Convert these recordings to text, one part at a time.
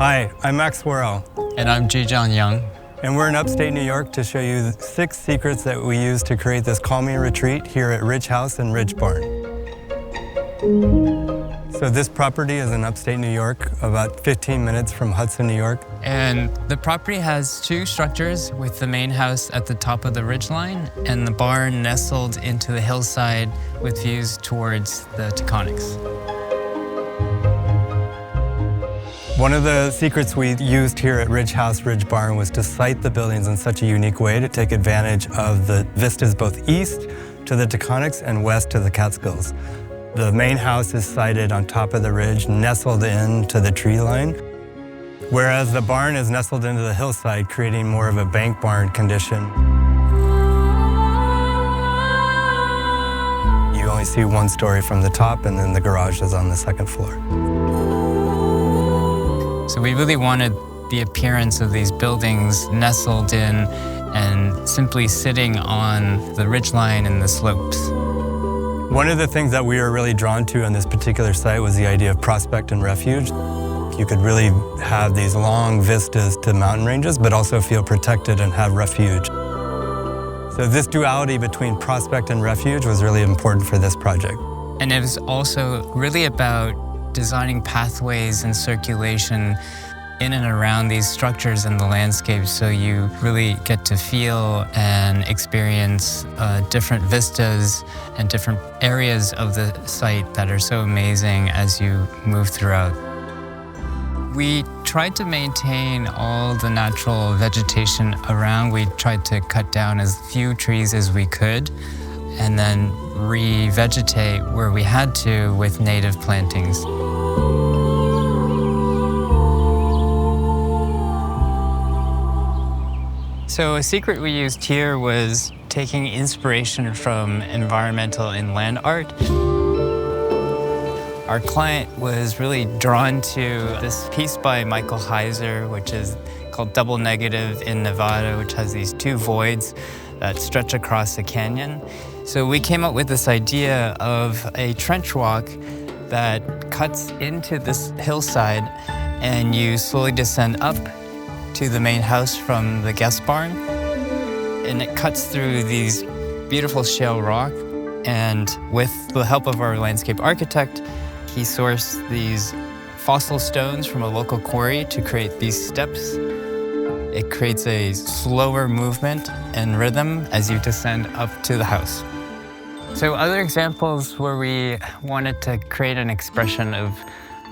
Hi, I'm Max Worrell. And I'm Jejon, And we're in upstate New York to show you 6 secrets that we use to create this calming retreat here at Ridge House and Ridge Barn. So this property is in upstate New York, about 15 minutes from Hudson, New York. And the property has 2 structures, with the main house at the top of the ridgeline and the barn nestled into the hillside with views towards the Taconics. One of the secrets we used here at Ridge House, Ridge Barn was to site the buildings in such a unique way to take advantage of the vistas both east to the Taconics and west to the Catskills. The main house is sited on top of the ridge, nestled into the tree line, whereas the barn is nestled into the hillside, creating more of a bank barn condition. You only see 1 story from the top, and then the garage is on the 2nd floor. So we really wanted the appearance of these buildings nestled in and simply sitting on the ridgeline and the slopes. One of the things that we were really drawn to on this particular site was the idea of prospect and refuge. You could really have these long vistas to mountain ranges, but also feel protected and have refuge. So this duality between prospect and refuge was really important for this project. And it was also really about designing pathways and circulation in and around these structures in the landscape, so you really get to feel and experience different vistas and different areas of the site that are so amazing as you move throughout. We tried to maintain all the natural vegetation around. We tried to cut down as few trees as we could and then revegetate where we had to with native plantings. So a secret we used here was taking inspiration from environmental and land art. Our client was really drawn to this piece by Michael Heiser, which is called Double Negative in Nevada, which has these 2 voids that stretch across a canyon. So we came up with this idea of a trench walk that cuts into this hillside, and you slowly descend up to the main house from the guest barn. And it cuts through these beautiful shale rock. And with the help of our landscape architect, he sourced these fossil stones from a local quarry to create these steps. It creates a slower movement and rhythm as you descend up to the house. So other examples where we wanted to create an expression of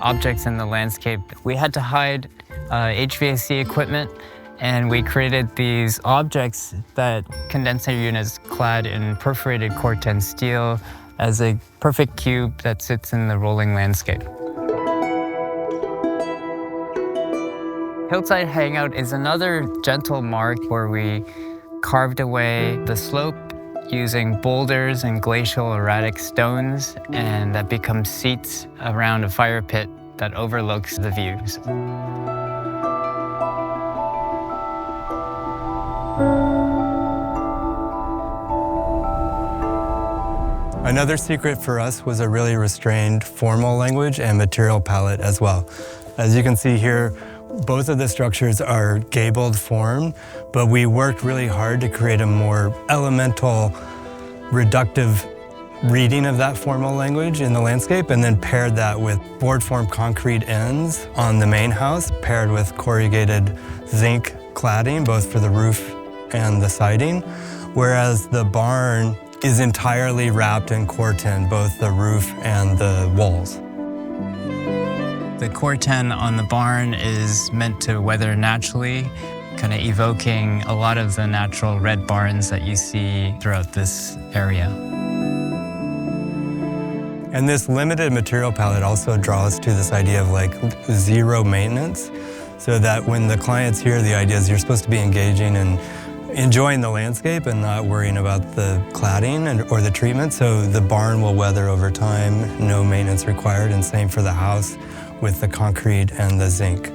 objects in the landscape, we had to hide HVAC equipment, and we created these objects that condenser units clad in perforated corten steel as a perfect cube that sits in the rolling landscape. Hillside Hangout is another gentle mark where we carved away the slope using boulders and glacial erratic stones, and that becomes seats around a fire pit that overlooks the views. Another secret for us was a really restrained formal language and material palette as well. As you can see here, both of the structures are gabled form, but we worked really hard to create a more elemental, reductive reading of that formal language in the landscape, and then paired that with board form concrete ends on the main house, paired with corrugated zinc cladding, both for the roof and the siding, whereas the barn is entirely wrapped in corten, both the roof and the walls. The corten on the barn is meant to weather naturally, kind of evoking a lot of the natural red barns that you see throughout this area. And this limited material palette also draws to this idea of like 0 maintenance, so that when the client's here, the idea is you're supposed to be engaging and enjoying the landscape and not worrying about the cladding or the treatment. So the barn will weather over time, no maintenance required, and same for the house with the concrete and the zinc.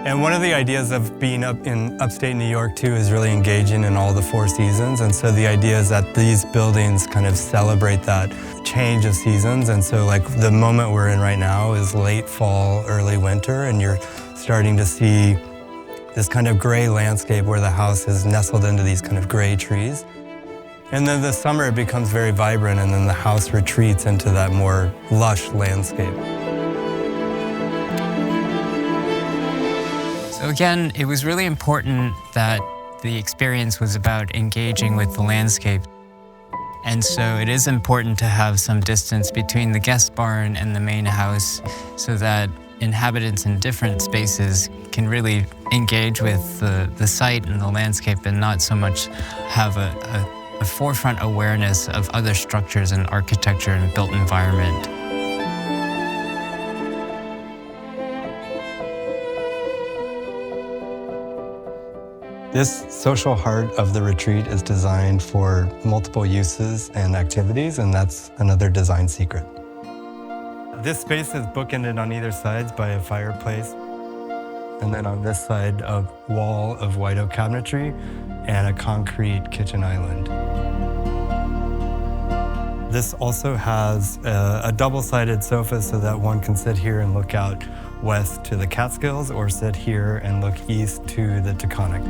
And one of the ideas of being up in upstate New York too is really engaging in all the 4 seasons. And so the idea is that these buildings kind of celebrate that change of seasons. And so like the moment we're in right now is late fall, early winter, and you're starting to see this kind of gray landscape where the house is nestled into these kind of gray trees. And then the summer it becomes very vibrant, and then the house retreats into that more lush landscape. So again, it was really important that the experience was about engaging with the landscape. And so it is important to have some distance between the guest barn and the main house so that inhabitants in different spaces can really engage with the site and the landscape and not so much have a forefront awareness of other structures and architecture and built environment. This social heart of the retreat is designed for multiple uses and activities, and that's another design secret. This space is bookended on either sides by a fireplace, and then on this side, a wall of white oak cabinetry and a concrete kitchen island. This also has a double-sided sofa so that one can sit here and look out west to the Catskills or sit here and look east to the Taconic.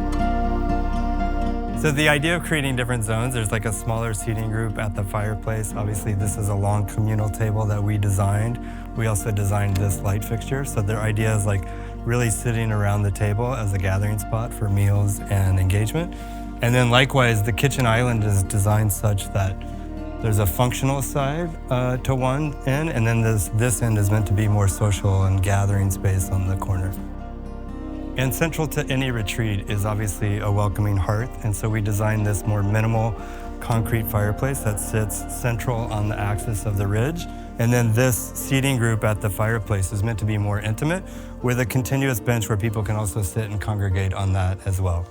So the idea of creating different zones, there's like a smaller seating group at the fireplace. Obviously this is a long communal table that we designed. We also designed this light fixture. So their idea is like really sitting around the table as a gathering spot for meals and engagement. And then likewise, the kitchen island is designed such that there's a functional side to one end, and then this end is meant to be more social and gathering space on the corner. And central to any retreat is obviously a welcoming hearth, and so we designed this more minimal concrete fireplace that sits central on the axis of the ridge. And then this seating group at the fireplace is meant to be more intimate with a continuous bench where people can also sit and congregate on that as well.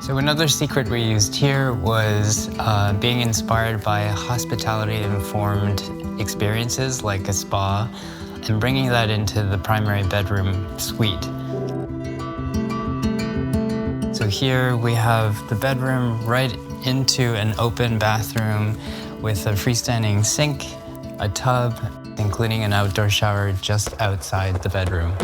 So another secret we used here was being inspired by hospitality-informed experiences like a spa and bringing that into the primary bedroom suite. So here we have the bedroom right into an open bathroom with a freestanding sink, a tub, including an outdoor shower just outside the bedroom.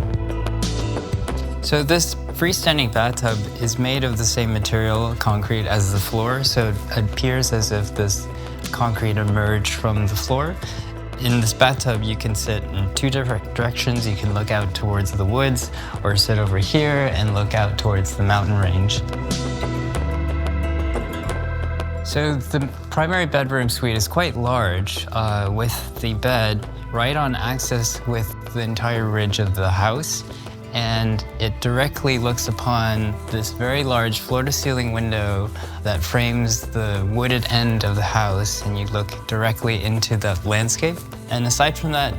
So this freestanding bathtub is made of the same material, concrete, as the floor, so it appears as if this concrete emerged from the floor. In this bathtub, you can sit in 2 different directions. You can look out towards the woods or sit over here and look out towards the mountain range. So the primary bedroom suite is quite large, with the bed right on axis with the entire ridge of the house. And it directly looks upon this very large floor-to-ceiling window that frames the wooded end of the house, and you look directly into the landscape. And aside from that,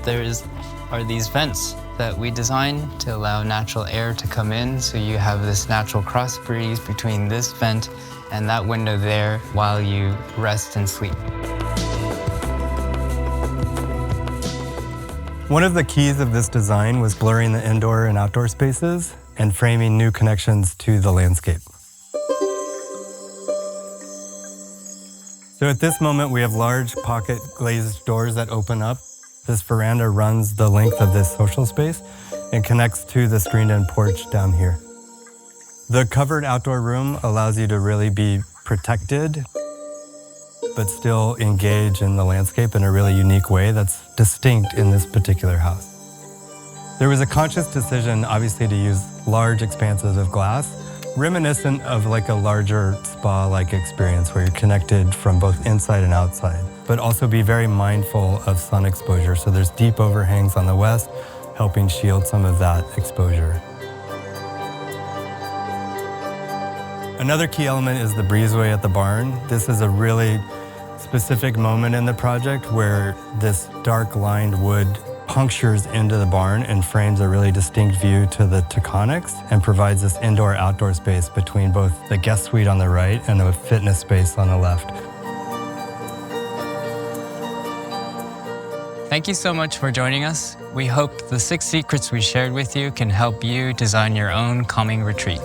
are these vents that we designed to allow natural air to come in, so you have this natural cross breeze between this vent and that window there while you rest and sleep. One of the keys of this design was blurring the indoor and outdoor spaces and framing new connections to the landscape. So at this moment, we have large pocket glazed doors that open up. This veranda runs the length of this social space and connects to the screened-in porch down here. The covered outdoor room allows you to really be protected, but still engage in the landscape in a really unique way that's distinct in this particular house. There was a conscious decision, obviously, to use large expanses of glass, reminiscent of like a larger spa-like experience where you're connected from both inside and outside, but also be very mindful of sun exposure. So there's deep overhangs on the west, helping shield some of that exposure. Another key element is the breezeway at the barn. This is a really specific moment in the project where this dark lined wood punctures into the barn and frames a really distinct view to the Taconics and provides this indoor-outdoor space between both the guest suite on the right and the fitness space on the left. Thank you so much for joining us. We hope the 6 secrets we shared with you can help you design your own calming retreat.